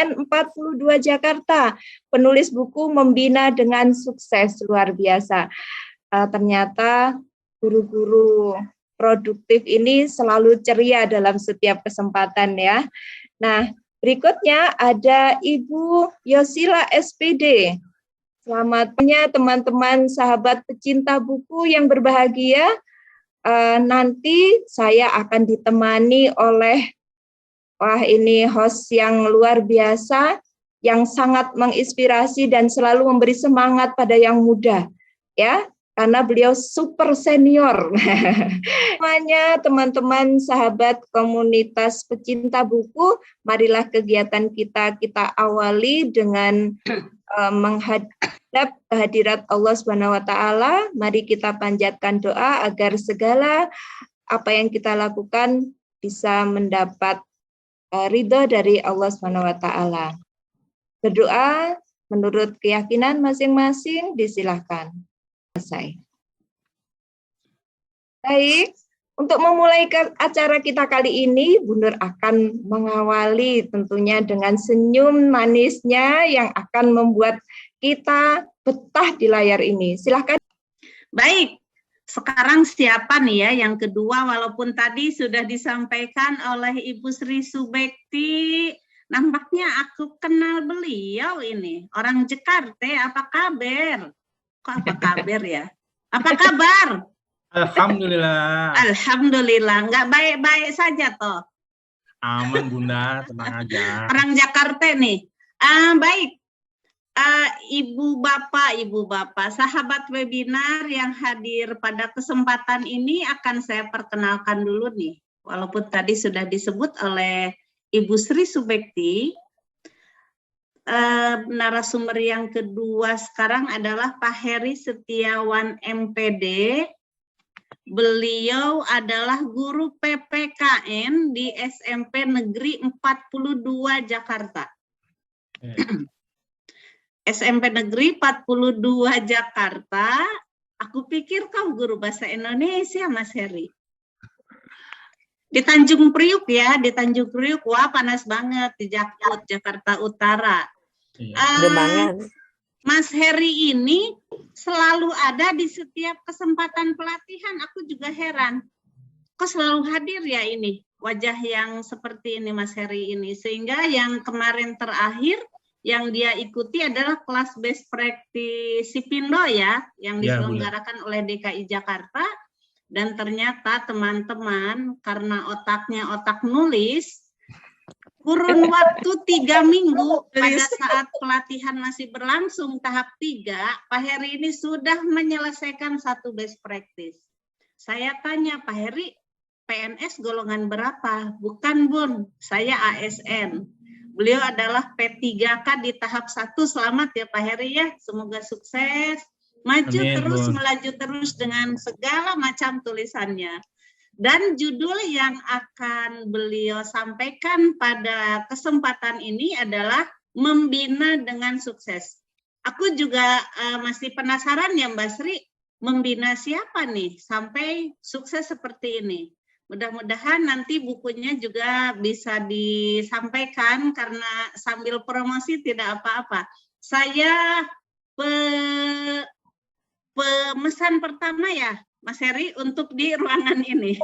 PPKN 42 Jakarta, penulis buku Membina dengan Sukses, luar biasa. Ternyata guru-guru produktif ini selalu ceria dalam setiap kesempatan ya. Nah, berikutnya ada Ibu Yosila SPD. Selamatnya teman-teman sahabat pecinta buku yang berbahagia. Nanti saya akan ditemani oleh ini host yang luar biasa, yang sangat menginspirasi dan selalu memberi semangat pada yang muda, ya, karena beliau super senior. Semuanya teman-teman sahabat komunitas pecinta buku, marilah kegiatan kita awali dengan menghadap kehadirat Allah Subhanahu wa taala. Mari kita panjatkan doa agar segala apa yang kita lakukan bisa mendapat ridho dari Allah Subhanahu wa taala. Berdoa menurut keyakinan masing-masing, disilahkan. Selesai. Baik, untuk memulai acara kita kali ini, Bu Nur akan mengawali tentunya dengan senyum manisnya yang akan membuat kita betah di layar ini. Silahkan. Baik, sekarang siapa nih ya yang kedua, walaupun tadi sudah disampaikan oleh Ibu Sri Subekti, nampaknya aku kenal beliau ini, orang Jakarta, apa kabar? Kok apa kabar ya? Apa kabar? Alhamdulillah. Alhamdulillah, nggak baik-baik saja toh. Aman Bunda, tenang aja. Orang Jakarta nih. Baik, Ibu Bapak, sahabat webinar yang hadir pada kesempatan ini akan saya perkenalkan dulu nih. Walaupun tadi sudah disebut oleh Ibu Sri Subekti, narasumber yang kedua sekarang adalah Pak Heri Setiawan MPD. Beliau adalah guru PPKN di SMP Negeri 42 Jakarta. SMP Negeri 42 Jakarta. Aku pikir kau guru bahasa Indonesia, Mas Heri. Di Tanjung Priuk ya, di Tanjung Priuk. Wah, panas banget di Jakut, Jakarta Utara. Mas Heri ini selalu ada di setiap kesempatan pelatihan. Aku juga heran. Kok selalu hadir ya ini? Wajah yang seperti ini Mas Heri ini. Sehingga yang kemarin terakhir yang dia ikuti adalah kelas best practice Sipindo ya, yang diselenggarakan oleh DKI Jakarta. Dan ternyata teman-teman, karena otaknya otak nulis, kurun waktu 3 minggu pada saat pelatihan masih berlangsung tahap 3, Pak Heri ini sudah menyelesaikan 1 best practice. Saya tanya, Pak Heri, PNS golongan berapa? Bukan Bun, saya ASN. Beliau adalah P3K di tahap 1. Selamat ya Pak Heri ya, semoga sukses. Maju Amin, terus, Bun. melaju terus dengan segala macam tulisannya. Dan judul yang akan beliau sampaikan pada kesempatan ini adalah Membina dengan Sukses. Aku juga masih penasaran ya Mbak Sri, membina siapa nih sampai sukses seperti ini. Mudah-mudahan nanti bukunya juga bisa disampaikan karena sambil promosi tidak apa-apa. Saya pemesan pertama ya Mas Heri untuk di ruangan ini.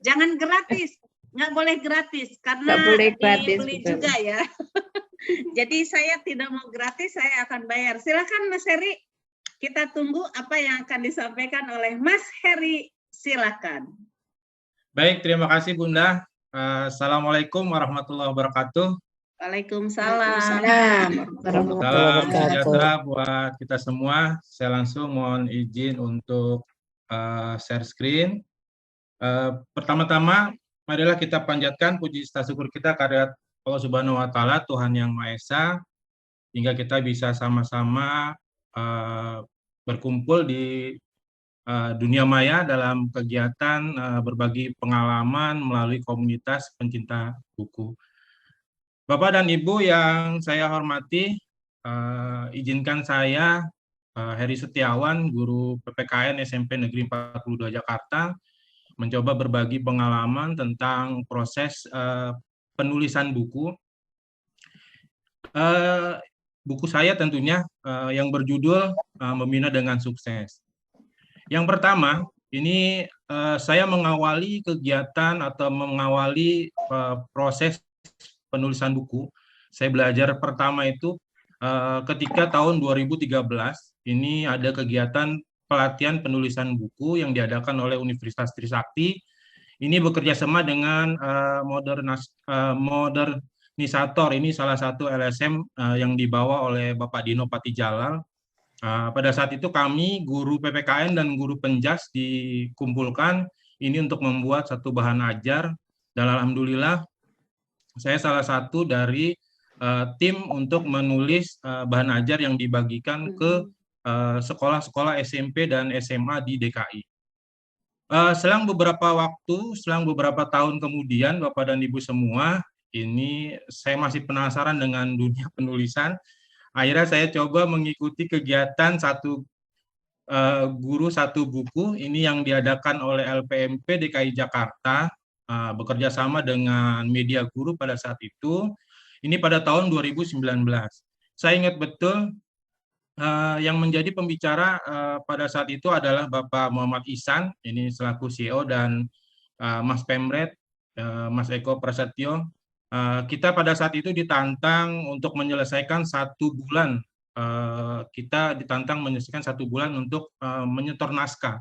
Jangan gratis, nggak boleh gratis karena dibeli juga ya. Jadi saya tidak mau gratis, saya akan bayar. Silakan Mas Heri, kita tunggu apa yang akan disampaikan oleh Mas Heri. Silakan. Baik, terima kasih Bunda. Assalamualaikum warahmatullahi wabarakatuh. Waalaikumsalam. Salam sejahtera buat kita semua. Saya langsung mohon izin untuk share screen. Pertama-tama, marilah kita panjatkan puji syukur kita kehadirat Allah Subhanahu wa taala, Tuhan Yang Maha Esa, hingga kita bisa sama-sama berkumpul di dunia maya dalam kegiatan berbagi pengalaman melalui komunitas pencinta buku. Bapak dan Ibu yang saya hormati, izinkan saya, Heri Setiawan, guru PPKN SMP Negeri 42 Jakarta, mencoba berbagi pengalaman tentang proses penulisan buku. buku saya tentunya yang berjudul Membina dengan Sukses. Yang pertama, ini saya mengawali kegiatan atau mengawali proses penulisan buku. Saya belajar pertama itu ketika tahun 2013, ini ada kegiatan pelatihan penulisan buku yang diadakan oleh Universitas Trisakti. Ini bekerja sama dengan Modernisator, ini salah satu LSM yang dibawa oleh Bapak Dino Patijalal. Pada saat itu kami, guru PPKN dan guru penjas dikumpulkan ini untuk membuat satu bahan ajar, dan alhamdulillah saya salah satu dari tim untuk menulis bahan ajar yang dibagikan ke sekolah-sekolah SMP dan SMA di DKI. Selang beberapa tahun kemudian, Bapak dan Ibu semua, ini saya masih penasaran dengan dunia penulisan. Akhirnya saya coba mengikuti kegiatan satu guru satu buku, ini yang diadakan oleh LPMP DKI Jakarta, bekerja sama dengan Media Guru pada saat itu. Ini pada tahun 2019. Saya ingat betul yang menjadi pembicara pada saat itu adalah Bapak Muhammad Ihsan, ini selaku CEO, dan Mas Pemret, Mas Eko Prasetyo. Kita pada saat itu ditantang untuk menyelesaikan 1 bulan. Kita ditantang menyelesaikan 1 bulan untuk menyetor naskah.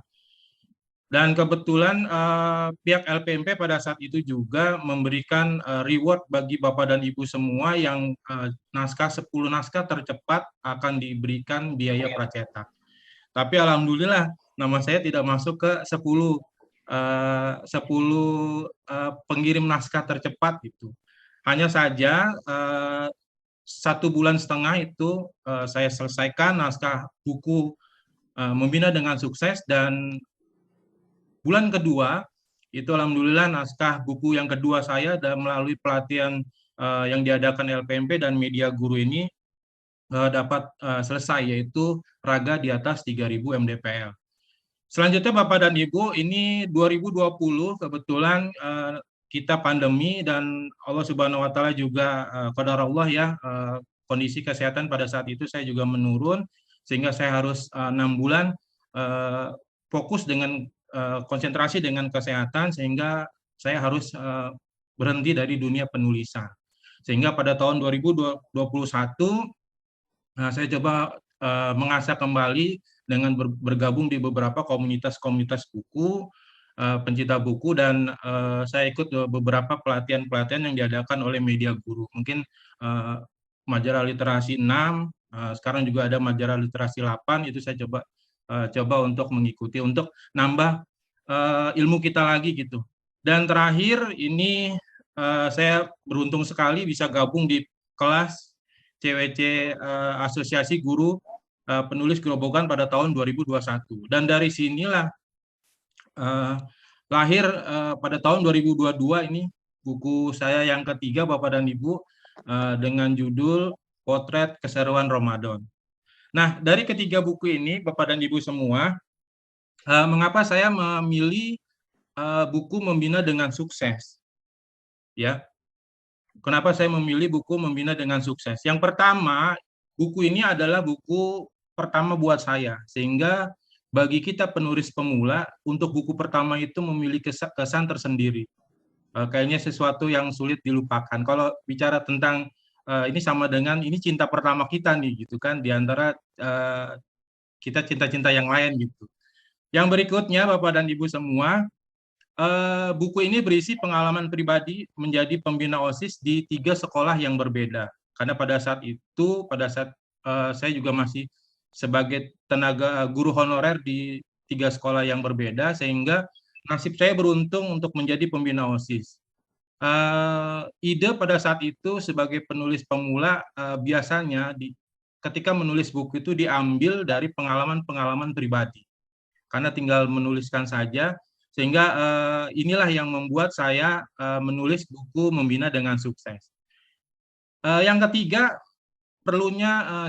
Dan kebetulan pihak LPMP pada saat itu juga memberikan reward bagi Bapak dan Ibu semua yang 10 naskah tercepat akan diberikan biaya pracetak. Tapi alhamdulillah nama saya tidak masuk ke 10 pengirim naskah tercepat itu. Hanya saja 1,5 bulan itu saya selesaikan naskah buku Membina dengan Sukses, dan bulan kedua itu alhamdulillah naskah buku yang kedua saya dan melalui pelatihan yang diadakan LPMP dan Media Guru ini dapat selesai, yaitu Raga di atas 3.000 mdpl. Selanjutnya Bapak dan Ibu, ini 2020 kebetulan kita pandemi, dan Allah Subhanahu wa taala juga qadarullah ya, kondisi kesehatan pada saat itu saya juga menurun, sehingga saya harus 6 bulan fokus dengan konsentrasi dengan kesehatan, sehingga saya harus berhenti dari dunia penulisan. Sehingga pada tahun 2021 saya coba mengasah kembali dengan bergabung di beberapa komunitas-komunitas buku, pencinta buku, dan saya ikut beberapa pelatihan-pelatihan yang diadakan oleh Media Guru. Mungkin majalah literasi 6, sekarang juga ada majalah literasi 8, itu saya coba untuk mengikuti, untuk nambah ilmu kita lagi gitu. Dan terakhir ini saya beruntung sekali bisa gabung di kelas CWC Asosiasi Guru Penulis Grobogan pada tahun 2021. Dan dari sinilah lahir pada tahun 2022 ini buku saya yang ketiga, Bapak dan Ibu, dengan judul Potret Keseruan Ramadan. Nah, dari ketiga buku ini, Bapak dan Ibu semua, mengapa saya memilih buku Membina dengan Sukses? Ya, kenapa saya memilih buku Membina dengan Sukses? Yang pertama, buku ini adalah buku pertama buat saya, sehingga bagi kita penulis pemula, untuk buku pertama itu memiliki kesan tersendiri. Kayaknya sesuatu yang sulit dilupakan. Kalau bicara tentang ini sama dengan ini cinta pertama kita nih, gitu kan, di antara kita cinta-cinta yang lain gitu. Yang berikutnya, Bapak dan Ibu semua, buku ini berisi pengalaman pribadi menjadi pembina OSIS di 3 sekolah yang berbeda. Karena pada saat itu, saya juga masih sebagai tenaga guru honorer di 3 sekolah yang berbeda, sehingga nasib saya beruntung untuk menjadi pembina OSIS. Ide pada saat itu sebagai penulis pemula biasanya ketika menulis buku itu diambil dari pengalaman-pengalaman pribadi, karena tinggal menuliskan saja, sehingga inilah yang membuat saya menulis buku Membina dengan Sukses. Yang ketiga,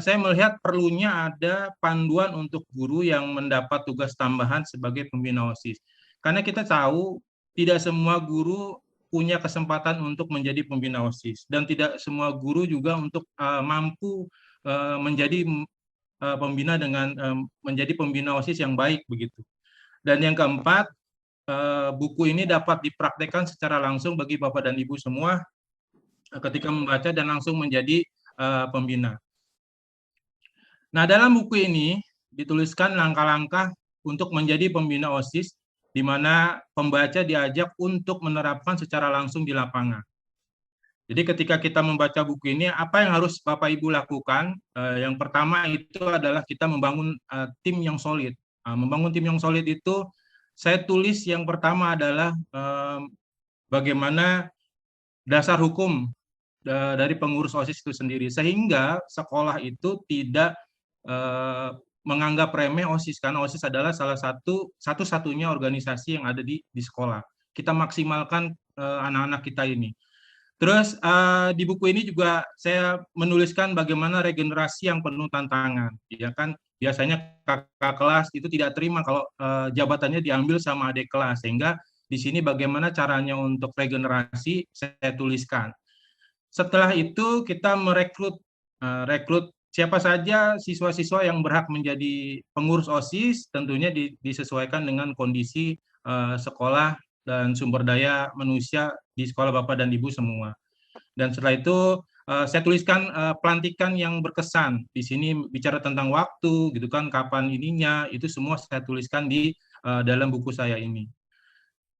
saya melihat perlunya ada panduan untuk guru yang mendapat tugas tambahan sebagai pembina OSIS, karena kita tahu tidak semua guru punya kesempatan untuk menjadi pembina OSIS, dan tidak semua guru juga untuk mampu menjadi pembina dengan menjadi pembina OSIS yang baik begitu. Dan yang keempat, buku ini dapat dipraktekkan secara langsung bagi Bapak dan Ibu semua ketika membaca dan langsung menjadi pembina. Nah, dalam buku ini dituliskan langkah-langkah untuk menjadi pembina OSIS, di mana pembaca diajak untuk menerapkan secara langsung di lapangan. Jadi ketika kita membaca buku ini, apa yang harus Bapak Ibu lakukan? Yang pertama itu adalah kita membangun tim yang solid. Membangun tim yang solid itu, saya tulis yang pertama adalah bagaimana dasar hukum dari pengurus OSIS itu sendiri, sehingga sekolah itu tidak menganggap remeh OSIS, karena OSIS adalah salah satu-satunya organisasi yang ada di sekolah. Kita maksimalkan anak-anak kita ini. Terus di buku ini juga saya menuliskan bagaimana regenerasi yang penuh tantangan. Ya kan, biasanya kakak kelas itu tidak terima kalau jabatannya diambil sama adik kelas, sehingga di sini bagaimana caranya untuk regenerasi saya tuliskan. Setelah itu kita merekrut siapa saja siswa-siswa yang berhak menjadi pengurus OSIS, tentunya disesuaikan dengan kondisi sekolah dan sumber daya manusia di sekolah Bapak dan Ibu semua. Dan setelah itu saya tuliskan pelantikan yang berkesan. Di sini bicara tentang waktu, gitu kan, kapan ininya, itu semua saya tuliskan di dalam buku saya ini.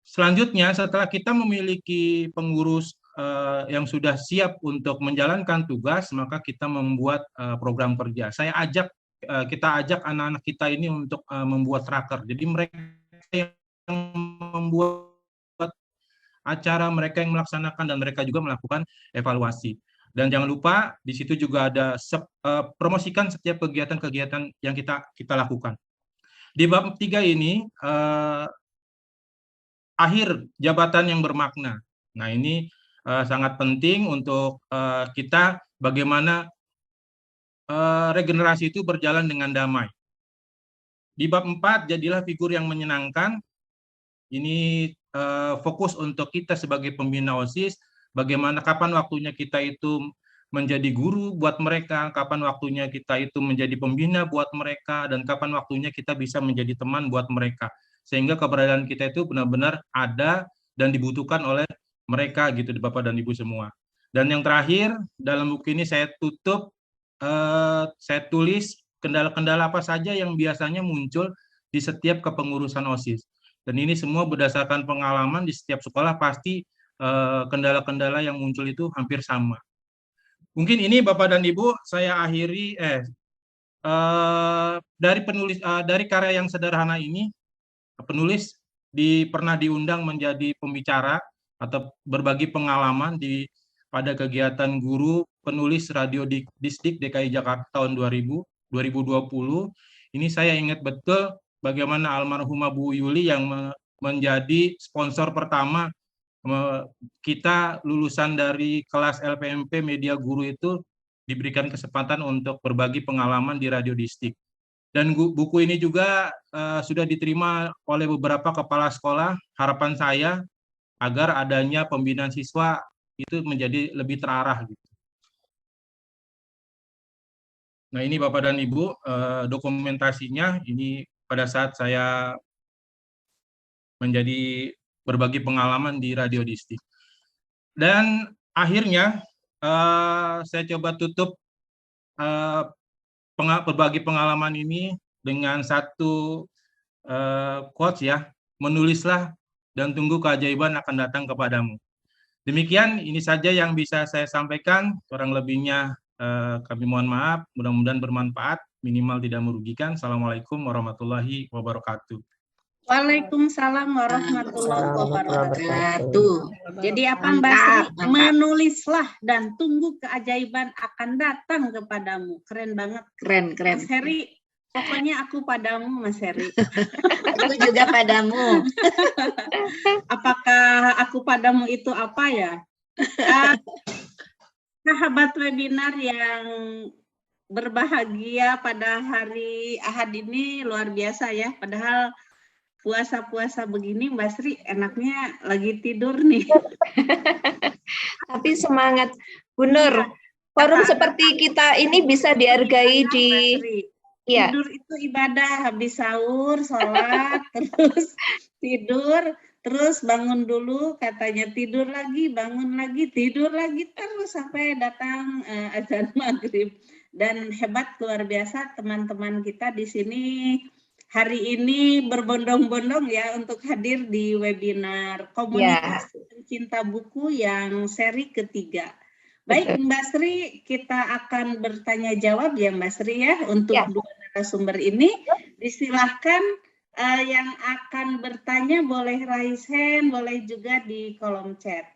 Selanjutnya, setelah kita memiliki pengurus yang sudah siap untuk menjalankan tugas, maka kita membuat program kerja. Kita ajak anak-anak kita ini untuk membuat tracker. Jadi mereka yang membuat acara, mereka yang melaksanakan, dan mereka juga melakukan evaluasi. Dan jangan lupa di situ juga ada promosikan setiap kegiatan-kegiatan yang kita lakukan. Di bab 3 ini akhir jabatan yang bermakna. Nah, ini sangat penting untuk kita bagaimana regenerasi itu berjalan dengan damai. Di bab 4, jadilah figur yang menyenangkan. Ini fokus untuk kita sebagai pembina OSIS, bagaimana kapan waktunya kita itu menjadi guru buat mereka, kapan waktunya kita itu menjadi pembina buat mereka, dan kapan waktunya kita bisa menjadi teman buat mereka. Sehingga keberadaan kita itu benar-benar ada dan dibutuhkan oleh mereka gitu, Bapak dan Ibu semua. Dan yang terakhir, dalam buku ini saya tulis kendala-kendala apa saja yang biasanya muncul di setiap kepengurusan OSIS. Dan ini semua berdasarkan pengalaman di setiap sekolah, pasti kendala-kendala yang muncul itu hampir sama. Mungkin ini Bapak dan Ibu, saya akhiri dari karya yang sederhana ini, penulis pernah diundang menjadi pembicara atau berbagi pengalaman pada kegiatan guru penulis radio di Distrik DKI Jakarta tahun 2020. Ini saya ingat betul bagaimana almarhumah Bu Yuli yang menjadi sponsor pertama kita lulusan dari kelas LPMP Media Guru itu diberikan kesempatan untuk berbagi pengalaman di Radio Distrik. Dan buku ini juga sudah diterima oleh beberapa kepala sekolah. Harapan saya agar adanya pembinaan siswa itu menjadi lebih terarah gitu. Nah, ini Bapak dan Ibu, dokumentasinya ini pada saat saya menjadi berbagi pengalaman di Radio Distrik. Dan akhirnya saya coba tutup berbagi pengalaman ini dengan satu quotes ya, menulislah dan tunggu keajaiban akan datang kepadamu. Demikian, ini saja yang bisa saya sampaikan, kurang lebihnya kami mohon maaf, mudah-mudahan bermanfaat, minimal tidak merugikan. Assalamualaikum warahmatullahi wabarakatuh. Waalaikumsalam warahmatullahi wabarakatuh. Jadi apa Mbak Sri? Menulislah dan tunggu keajaiban akan datang kepadamu. Keren banget. Keren. Mas Heri, pokoknya aku padamu, Mas Heri. Aku juga padamu. Apakah aku padamu itu apa ya? Sahabat webinar yang berbahagia pada hari Ahad ini luar biasa ya. Padahal puasa-puasa begini Mbak Sri enaknya lagi tidur nih. Tapi semangat, Bu Nur. Forum seperti kita ini bisa dihargai Mbak di Sri. ya. Tidur itu ibadah, habis sahur, sholat, terus tidur, terus bangun dulu, katanya tidur lagi, bangun lagi, tidur lagi, terus sampai datang azan maghrib. Dan hebat luar biasa teman-teman kita di sini hari ini berbondong-bondong ya untuk hadir di webinar Komunitas Pencinta Buku yang seri ketiga. Baik Mbak Sri, kita akan bertanya jawab ya Mbak Sri ya untuk dua narasumber ini. Disilahkan yang akan bertanya boleh raise hand, boleh juga di kolom chat.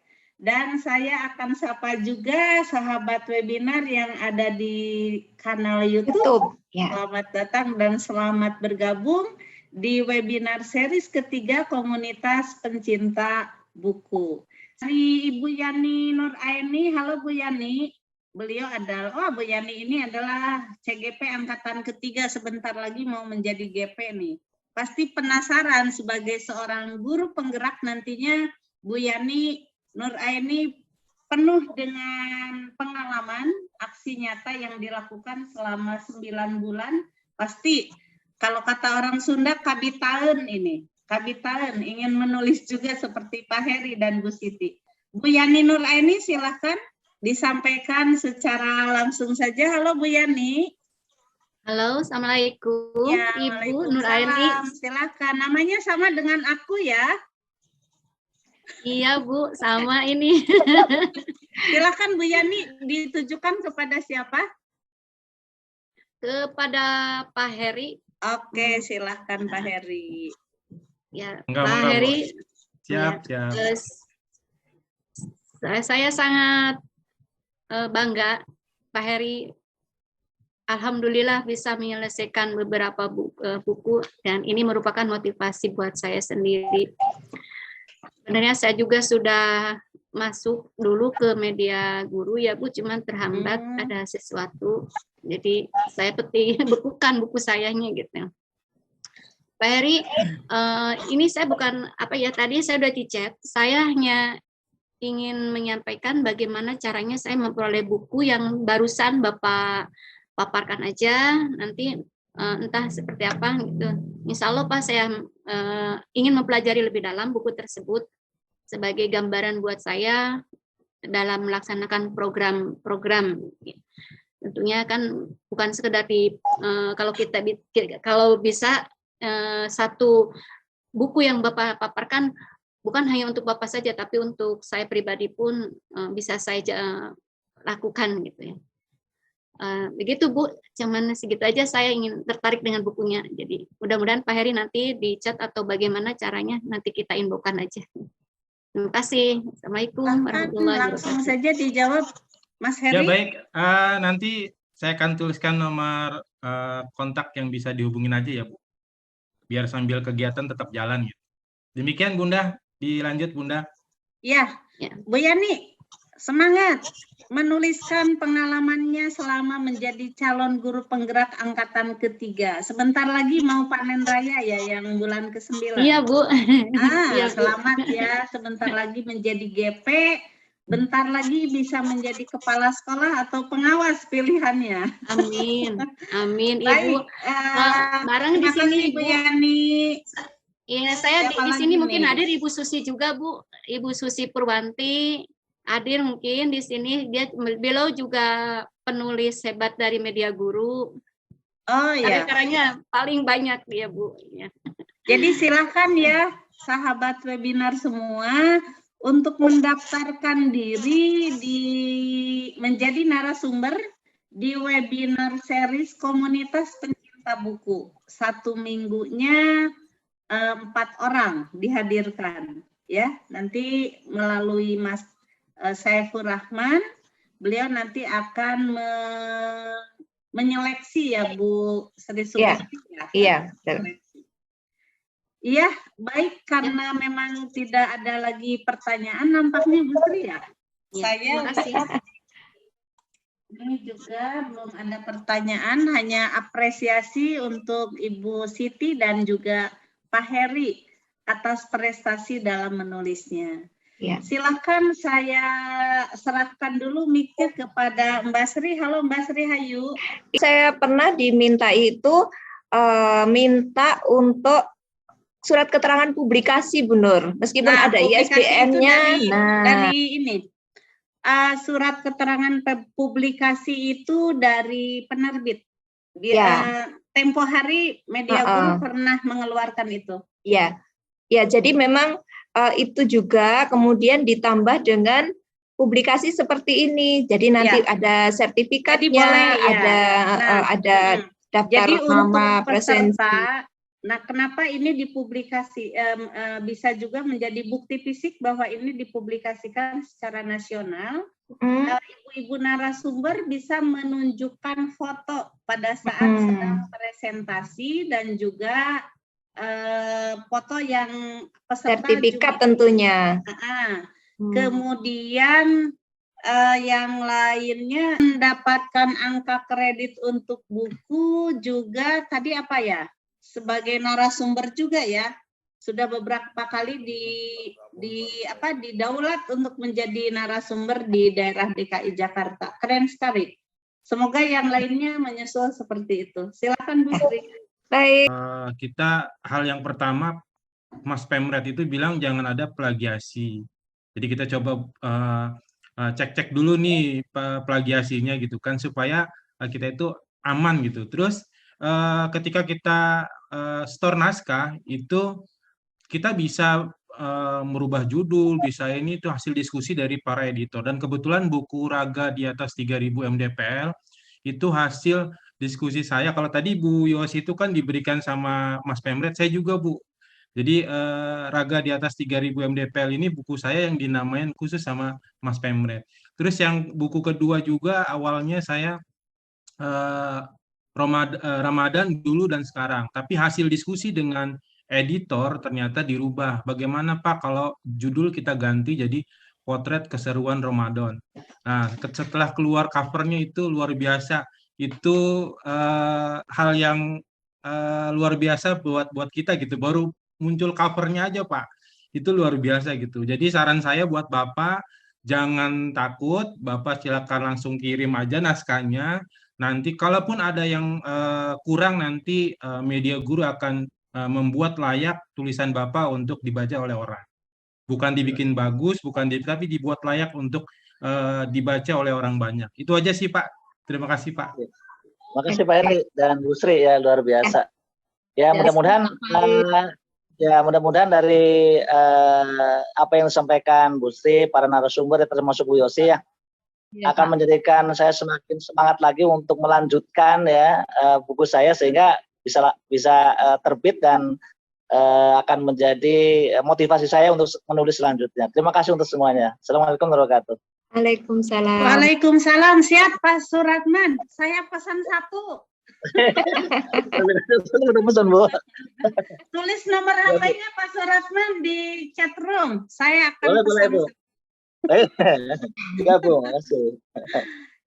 Dan saya akan sapa juga sahabat webinar yang ada di kanal YouTube. Selamat datang dan selamat bergabung di webinar series ketiga Komunitas Pencinta Buku. Dari Ibu Yani Nuraini, halo Bu Yani. Beliau adalah, Bu Yani ini adalah CGP angkatan ketiga, sebentar lagi mau menjadi GP nih. Pasti penasaran sebagai seorang guru penggerak nantinya Bu Yani Nuraini penuh dengan pengalaman aksi nyata yang dilakukan selama 9 bulan. Pasti kalau kata orang Sunda kabitaeun ini. Kabitaeun ingin menulis juga seperti Pak Heri dan Bu Siti. Bu Yani Nuraini silahkan disampaikan secara langsung saja. Halo Bu Yani. Halo, Assalamualaikum. Ya, Ibu Nuraini. Silakan. Namanya sama dengan aku ya. Iya Bu, sama ini. Silakan Bu Yani, ditujukan kepada siapa? Kepada Pak Heri. Oke, silahkan Pak Heri. Ya, Enggak, Pak Heri. Siap. Saya sangat bangga Pak Heri. Alhamdulillah bisa menyelesaikan beberapa buku dan ini merupakan motivasi buat saya sendiri. Sebenarnya saya juga sudah masuk dulu ke media guru ya Bu, cuman terhambat ada sesuatu. Jadi saya bekukan buku sayanya gitu. Pak Heri, ini saya bukan tadi saya udah di chat, saya hanya ingin menyampaikan bagaimana caranya saya memperoleh buku yang barusan Bapak paparkan aja, nanti entah seperti apa gitu. Insya Allah Pak, saya ingin mempelajari lebih dalam buku tersebut sebagai gambaran buat saya dalam melaksanakan program-program. Tentunya kan bukan sekedar kalau bisa satu buku yang Bapak paparkan bukan hanya untuk Bapak saja, tapi untuk saya pribadi pun bisa saya lakukan gitu ya. Begitu Bu, cuman segitu aja saya ingin tertarik dengan bukunya. Jadi mudah-mudahan Pak Heri nanti di chat atau bagaimana caranya nanti kita infokan aja. Terima kasih. Assalamualaikum warahmatullahi wabarakatuh. Langsung saja dijawab Mas Heri. Ya baik, nanti saya akan tuliskan nomor kontak yang bisa dihubungin aja ya Bu. Biar sambil kegiatan tetap jalan gitu. Demikian Bunda, dilanjut Bunda. Ya. Bu Yani, semangat menuliskan pengalamannya selama menjadi calon guru penggerak angkatan ketiga. Sebentar lagi mau panen raya ya yang bulan ke-9. Iya Bu. Iya, selamat ya, sebentar lagi menjadi GP, bentar lagi bisa menjadi kepala sekolah atau pengawas pilihannya. Amin. Amin Baik, Ibu. Bareng di sini Bu Yani. Iya, saya di sini mungkin hadir Ibu Susi juga Bu. Ibu Susi Purwanti hadir mungkin di sini. Beliau juga penulis hebat dari media guru. Oh iya. Karya-karyanya paling banyak dia Bu. Ya. Jadi silahkan ya sahabat webinar semua untuk mendaftarkan diri menjadi narasumber di webinar series Komunitas Pencinta Buku. 1 minggunya 4 orang dihadirkan ya. Nanti melalui Mas Saiful Rahman, beliau nanti akan menyeleksi ya Bu Sri Sumarti ya. Iya, Iya, baik, karena memang tidak ada lagi pertanyaan nampaknya Bu Sri ya. Saya ini juga belum ada pertanyaan, hanya apresiasi untuk Ibu Siti dan juga Pak Heri atas prestasi dalam menulisnya. Ya. Silakan saya serahkan dulu mic-nya kepada Mbak Sri. Halo Mbak Sri, hayu. Saya pernah diminta itu minta untuk surat keterangan publikasi, Bu Nur. Meskipun ada publikasi ISBN-nya. itu dari ini. Surat keterangan publikasi itu dari penerbit. Tempo hari Media Guru pernah mengeluarkan itu. Ya, jadi memang itu juga kemudian ditambah dengan publikasi seperti ini. Jadi nanti ada sertifikatnya, ada daftar jadi nama untuk presensi. peserta. Nah, kenapa ini dipublikasi bisa juga menjadi bukti fisik bahwa ini dipublikasikan secara nasional? Ibu-ibu narasumber bisa menunjukkan foto pada saat sedang presentasi dan juga foto yang peserta sertifikat juga, tentunya. Kemudian yang lainnya mendapatkan angka kredit untuk buku juga tadi apa ya? Sebagai narasumber juga ya. Sudah beberapa kali didaulat untuk menjadi narasumber di daerah DKI Jakarta. Keren sekali. Semoga yang lainnya menyusul seperti itu. Silakan Bu Sri. Baik. Kita hal yang pertama, Mas Pemret itu bilang jangan ada plagiasi. Jadi kita coba cek-cek dulu nih plagiasinya gitu kan, supaya kita itu aman gitu. Terus ketika kita store naskah itu kita bisa merubah judul, bisa ini itu hasil diskusi dari para editor. Dan kebetulan buku Raga di atas 3000 MDPL itu hasil diskusi saya. Kalau tadi Bu Yos itu kan diberikan sama Mas Pemret, saya juga Bu. Jadi Raga di atas 3000 MDPL ini buku saya yang dinamain khusus sama Mas Pemret. Terus yang buku kedua juga awalnya saya Ramadan dulu dan sekarang. Tapi hasil diskusi dengan editor ternyata dirubah. Bagaimana Pak kalau judul kita ganti jadi Potret Keseruan Ramadan. Nah, setelah keluar covernya itu luar biasa. Itu hal yang luar biasa buat kita gitu. Baru muncul covernya aja Pak. Itu luar biasa gitu. Jadi saran saya buat Bapak, jangan takut. Bapak silakan langsung kirim aja naskahnya. Nanti kalaupun ada yang kurang, nanti Media Guru akan membuat layak tulisan Bapak untuk dibaca oleh orang. Bukan dibikin bagus, tapi dibuat layak untuk dibaca oleh orang banyak. Itu aja sih Pak. Terima kasih Pak. Terima kasih Pak Heri dan Bu Sri ya, luar biasa. Ya mudah-mudahan dari apa yang disampaikan Bu Sri, para narasumber termasuk Bu Yosi ya, akan menjadikan saya semakin semangat lagi untuk melanjutkan ya buku saya sehingga bisa terbit dan akan menjadi motivasi saya untuk menulis selanjutnya. Terima kasih untuk semuanya. Assalamualaikum warahmatullahi wabarakatuh. Waalaikumsalam. Waalaikumsalam. Siap Pak Suratman. Saya pesan 1. Pesan, Bu. Tulis nomor HP-nya Pak Suratman di chat room. Saya akan boleh, Bu. Ya Bu, makasih.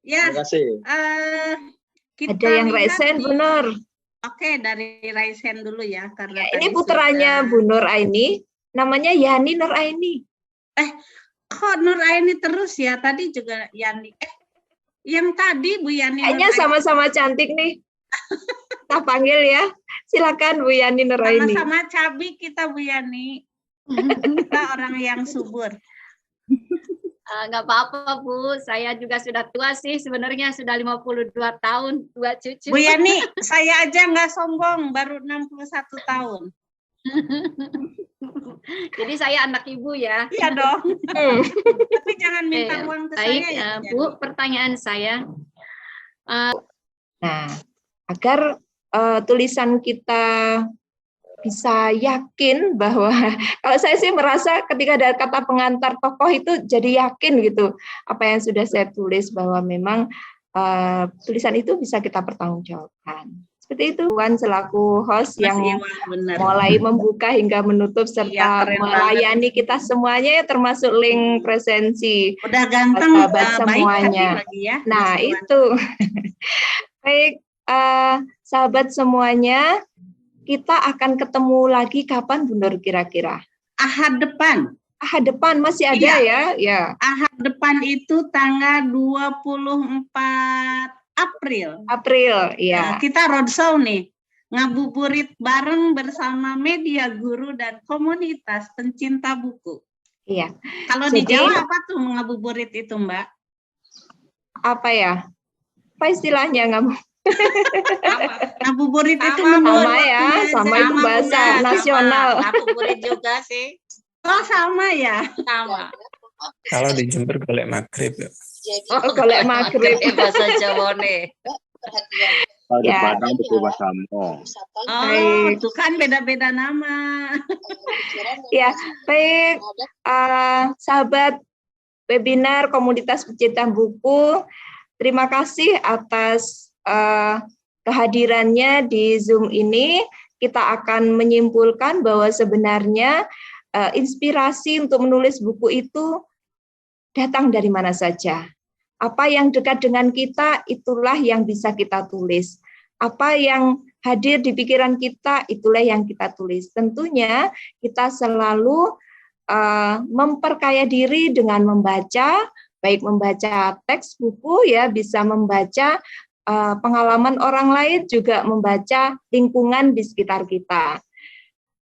Ya. Terima kasih. Ada yang Raisen, Bu Nur. Oke, dari Raisen dulu ya, karena ini putranya Bu Nur Aini, namanya Yani Nur Aini. Kok Nur Aini terus ya? Tadi juga Yani. Yang tadi Bu Yani. Kayaknya sama-sama cantik nih. Kita panggil ya. Silakan Bu Yani Nur Aini. Sama-sama cabi kita Bu Yani. Kita orang yang subur. Nggak apa-apa Bu, saya juga sudah tua sih, sebenarnya sudah 52 tahun, 2 cucu. Bu Yani, saya aja nggak sombong, baru 61 tahun. Jadi saya anak ibu ya. Iya dong. Tapi jangan minta uang ke baik, saya ya. Bu, pertanyaan saya. Nah, agar tulisan kita bisa yakin bahwa kalau saya sih merasa ketika ada kata pengantar tokoh itu jadi yakin gitu apa yang sudah saya tulis bahwa memang tulisan itu bisa kita pertanggungjawabkan. Seperti itu Wan selaku host yang mulai membuka hingga menutup serta melayani kita semuanya ya, termasuk link presensi. Udah ganteng sahabat semuanya. Lagi ya, nah itu baik sahabat semuanya. kita akan ketemu lagi kapan Bu Nur kira-kira? Ahad depan. Ahad depan masih ada Iya. ya? Ahad depan itu tanggal 24 April. April, ya. Nah, kita roadshow nih. Ngabuburit bareng bersama media guru dan komunitas pencinta buku. Iya. Kalau di Jawa apa tuh ngabuburit itu, Mbak? Apa ya? Apa istilahnya ngabuburit itu sama ya, sama itu bahasa nasional. Ngabuburit juga sih. Oh, sama ya? Sama. Kalau di Jember golek maghrib ya. Oh, golek maghrib. Bahasa Jawa nih. Kalau di Ya. Padang betul Basamo. Oh, itu kan beda-beda nama. Ya, baik. Sahabat webinar komunitas pecinta buku, terima kasih atas kehadirannya di Zoom ini. Kita akan menyimpulkan bahwa sebenarnya inspirasi untuk menulis buku itu datang dari mana saja. Apa yang dekat dengan kita, itulah yang bisa kita tulis. Apa yang hadir di pikiran kita, itulah yang kita tulis. Tentunya kita selalu memperkaya diri dengan membaca, baik membaca teks buku, ya, bisa membaca pengalaman orang lain, juga membaca lingkungan di sekitar kita.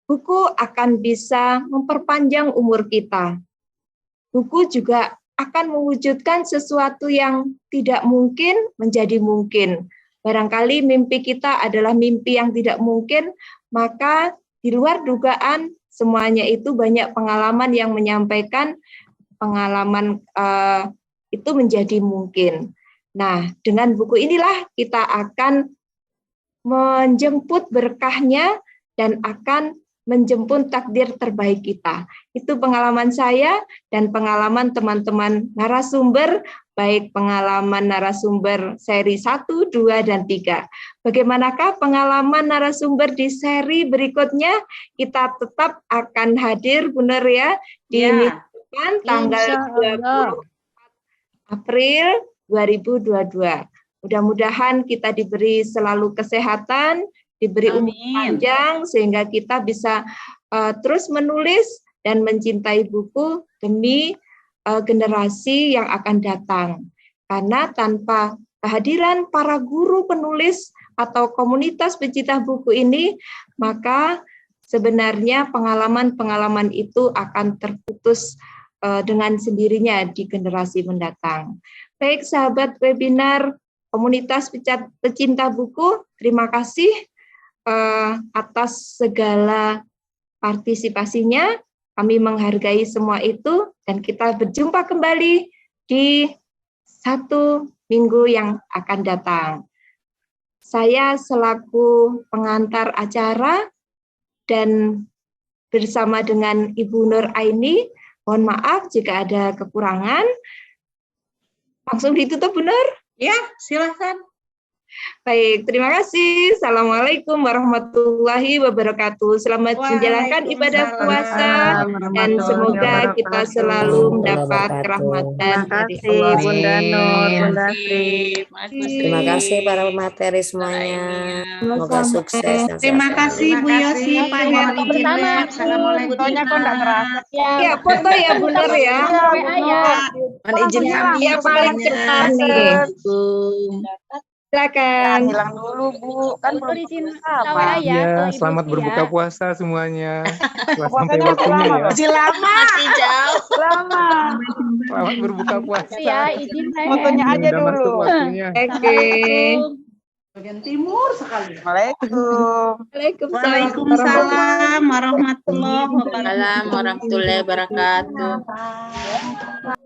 Buku akan bisa memperpanjang umur kita. Buku juga akan mewujudkan sesuatu yang tidak mungkin menjadi mungkin. Barangkali mimpi kita adalah mimpi yang tidak mungkin, maka di luar dugaan semuanya itu banyak pengalaman yang menyampaikan pengalaman itu menjadi mungkin. Nah, dengan buku inilah kita akan menjemput berkahnya dan akan menjemput takdir terbaik kita. Itu pengalaman saya dan pengalaman teman-teman narasumber, baik pengalaman narasumber seri 1, 2, dan 3. Bagaimanakah pengalaman narasumber di seri berikutnya? Kita tetap akan hadir, benar ya, di minggu depan tanggal 24 April 2022. Mudah-mudahan kita diberi selalu kesehatan, diberi umur panjang sehingga kita bisa terus menulis dan mencintai buku demi generasi yang akan datang. Karena tanpa kehadiran para guru penulis atau komunitas pecinta buku ini, maka sebenarnya pengalaman-pengalaman itu akan terputus dengan sendirinya di generasi mendatang. Baik sahabat webinar komunitas pecinta buku, terima kasih atas segala partisipasinya. Kami menghargai semua itu dan kita berjumpa kembali di 1 minggu yang akan datang. Saya selaku pengantar acara dan bersama dengan Ibu Nur Aini, mohon maaf jika ada kekurangan. Langsung ditutup, Bu Nur? Ya, silakan. Baik, terima kasih. Assalamualaikum warahmatullahi wabarakatuh. Selamat menjalankan ibadah puasa dan semoga kita selalu mendapat kerahmatan dari Allah. Bunda Nur, Bunda Sri. Terima kasih para pemateri semuanya. Semoga sukses. Terima kasih Bu Yosi, Pak Heri juga. Assalamualaikum. Ya, foto ya Bu Nur ya. Izin kami ya paling cepat nih. Silakan. Hilang dulu Bu, kan belum izin sama. ya. Selamat berbuka puasa semuanya. Setelah sampai waktunya ya. Masih lama. Masih jauh. Lama. Selamat berbuka puasa. Ya, izin saya. Fotonya aja Udah masuk dulu. waktunya. Oke. Bagian timur sekali. Waalaikumsalam. Waalaikumsalam warahmatullahi wabarakatuh. Assalamualaikum warahmatullahi wabarakatuh.